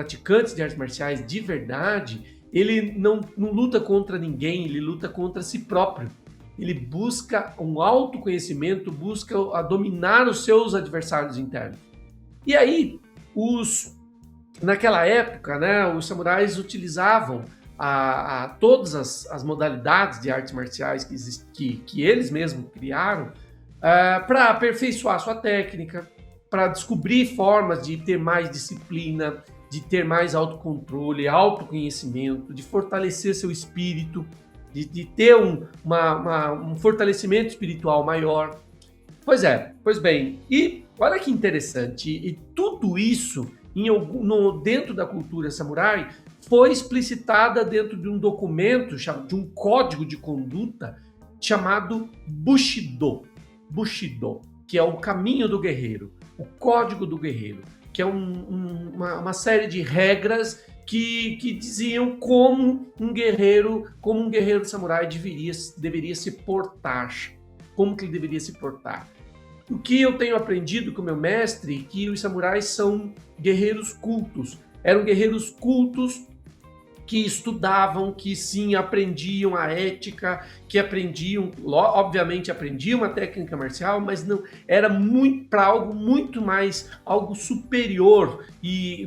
praticante de artes marciais de verdade, ele não luta contra ninguém, ele luta contra si próprio. Ele busca um autoconhecimento, busca dominar os seus adversários internos. E aí, naquela época, né, os samurais utilizavam todas as modalidades de artes marciais que eles mesmos criaram para aperfeiçoar sua técnica, para descobrir formas de ter mais disciplina, de ter mais autocontrole, autoconhecimento, de fortalecer seu espírito, de ter um fortalecimento espiritual maior. Pois bem, e olha que interessante, e tudo isso dentro da cultura samurai foi explicitada dentro de um documento, de um código de conduta chamado Bushido. Bushido, que é o caminho do guerreiro, o código do guerreiro, que é uma série de regras que diziam como um guerreiro samurai deveria se portar, como que ele deveria se portar. O que eu tenho aprendido com meu mestre é que os samurais são guerreiros cultos, eram guerreiros cultos que estudavam, que sim, aprendiam a ética, que obviamente aprendiam a técnica marcial, mas não era para algo muito mais, algo superior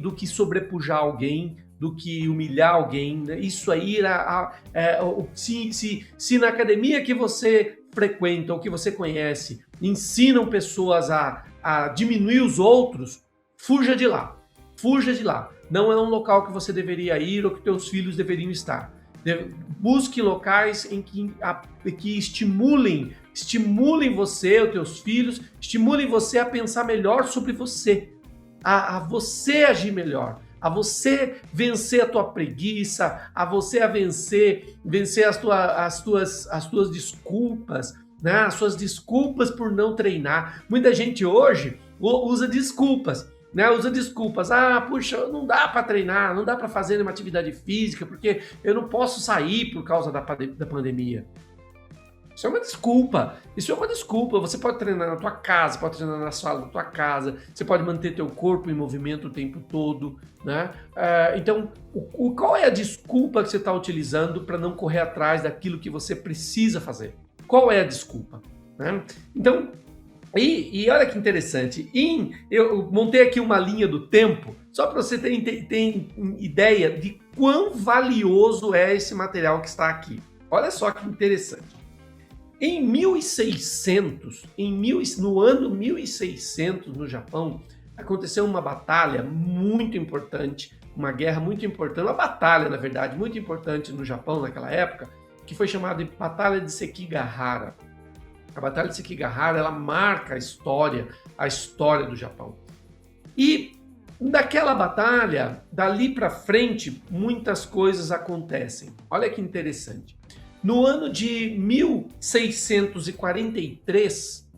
do que sobrepujar alguém, do que humilhar alguém. Né? Isso aí se na academia que você frequenta ou que você conhece ensinam pessoas a diminuir os outros, fuja de lá. Fuja de lá. Não é um local que você deveria ir ou que teus filhos deveriam estar. Busque locais em que estimulem você, os teus filhos, estimulem você a pensar melhor sobre você, a você agir melhor, a você vencer a tua preguiça, a você vencer as tuas desculpas, né? As suas desculpas por não treinar. Muita gente hoje usa desculpas. Né, usa desculpas, puxa, não dá para treinar, não dá para fazer uma atividade física, porque eu não posso sair por causa da pandemia. Isso é uma desculpa, você pode treinar na tua casa, pode treinar na sala da tua casa, você pode manter teu corpo em movimento o tempo todo, né? Então, qual é a desculpa que você está utilizando para não correr atrás daquilo que você precisa fazer? Qual é a desculpa? Né? Então, E olha que interessante, eu montei aqui uma linha do tempo, só para você ter ideia de quão valioso é esse material que está aqui. Olha só que interessante. Em 1600, no ano 1600 no Japão, aconteceu uma batalha muito importante, uma guerra muito importante, uma batalha, na verdade, muito importante no Japão naquela época, que foi chamada de Batalha de Sekigahara. A Batalha de Sekigahara, ela marca a história do Japão. E daquela batalha, dali para frente, muitas coisas acontecem. Olha que interessante. No ano de 1643,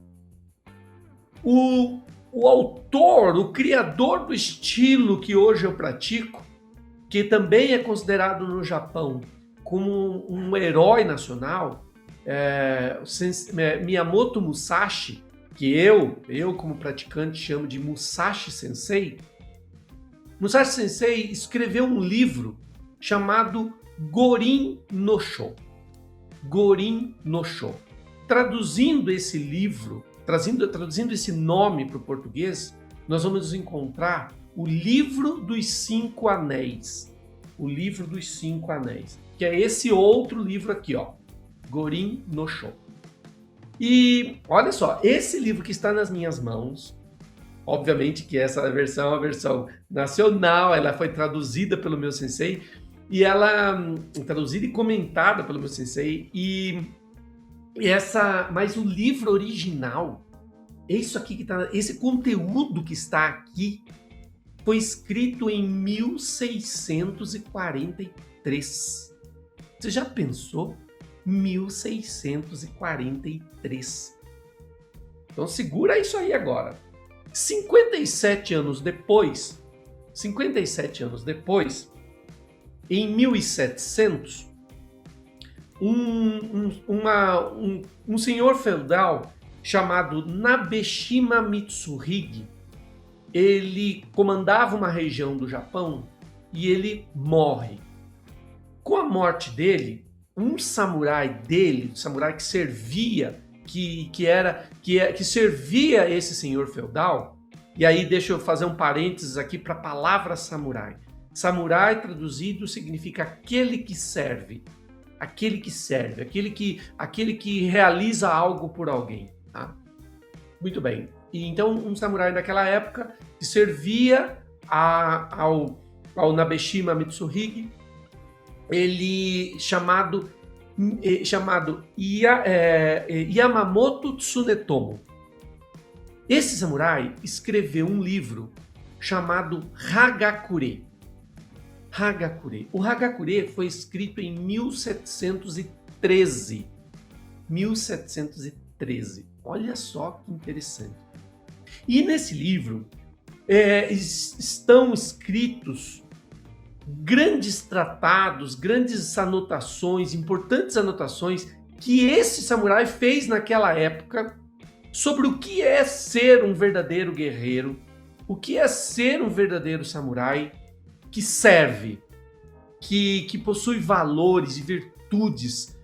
o autor, o criador do estilo que hoje eu pratico, que também é considerado no Japão como um herói nacional, Miyamoto Musashi, que eu como praticante chamo de Musashi Sensei. Musashi Sensei escreveu um livro chamado Gorin no Sho. Gorin no Sho. Traduzindo esse livro, traduzindo esse nome para o português, nós vamos encontrar o Livro dos Cinco Anéis. O Livro dos Cinco Anéis, que é esse outro livro aqui, ó. Gorin no Sho. E olha só, esse livro que está nas minhas mãos, obviamente que essa versão é uma versão nacional, ela foi traduzida pelo meu sensei, e ela traduzida e comentada pelo meu sensei, mas o livro original, isso aqui que tá, esse conteúdo que está aqui, foi escrito em 1643. Você já pensou? 1643. Então segura isso aí agora. 57 anos depois, em 1700, um senhor feudal chamado Nabeshima Mitsuhige, ele comandava uma região do Japão e ele morre. Com a morte dele, um samurai dele, um samurai que servia, que servia esse senhor feudal, e aí deixa eu fazer um parênteses aqui para a palavra samurai. Samurai traduzido significa aquele que serve, aquele que realiza algo por alguém. Tá? Muito bem. E então um samurai daquela época que servia ao Nabeshima Mitsuhige, ele chamado Yamamoto Tsunetomo. Esse samurai escreveu um livro chamado Hagakure. O Hagakure foi escrito em 1713. 1713. Olha só que interessante. E nesse livro estão escritos grandes tratados, grandes anotações, importantes anotações que esse samurai fez naquela época sobre o que é ser um verdadeiro guerreiro, o que é ser um verdadeiro samurai que serve, que possui valores e virtudes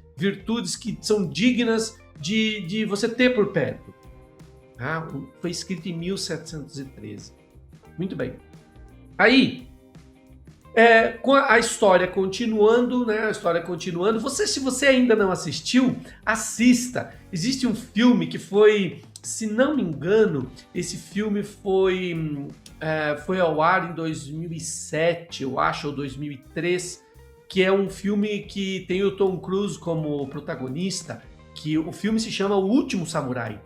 que são dignas de você ter por perto. Foi escrito em 1713. Muito bem. Aí, com a história continuando, né? Se você ainda não assistiu, assista. Existe um filme que foi, se não me engano, esse filme foi ao ar em 2007, eu acho, ou 2003, que é um filme que tem o Tom Cruise como protagonista, que o filme se chama O Último Samurai.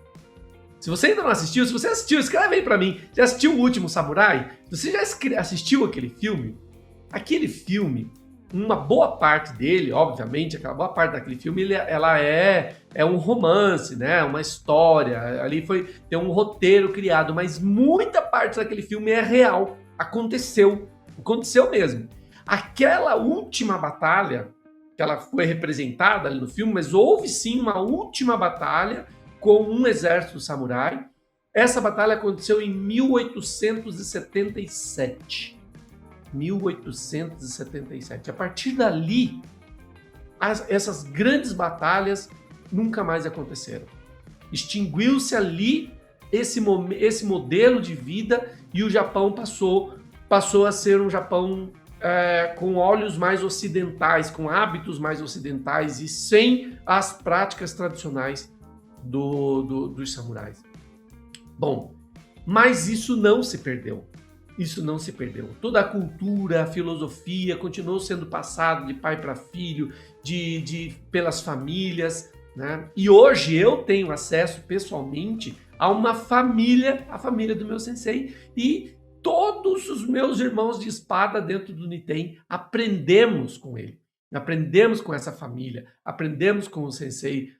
Se você ainda não assistiu, se você assistiu, escreve aí pra mim. Já assistiu O Último Samurai? Você já assistiu aquele filme? Aquele filme, uma boa parte dele, obviamente, aquela boa parte daquele filme, ela é um romance, né? Uma história. Ali tem um roteiro criado, mas muita parte daquele filme é real. Aconteceu mesmo. Aquela última batalha, que ela foi representada ali no filme, mas houve sim uma última batalha com um exército samurai. Essa batalha aconteceu em 1877. 1877. A partir dali, essas grandes batalhas nunca mais aconteceram. Extinguiu-se ali esse modelo de vida e o Japão passou a ser um Japão com olhos mais ocidentais, com hábitos mais ocidentais e sem as práticas tradicionais dos samurais. Bom, mas isso não se perdeu. Toda a cultura, a filosofia continuou sendo passado de pai para filho, pelas famílias, né? E hoje eu tenho acesso pessoalmente a uma família, a família do meu sensei, e todos os meus irmãos de espada dentro do Niten aprendemos com ele. Aprendemos com essa família, aprendemos com o sensei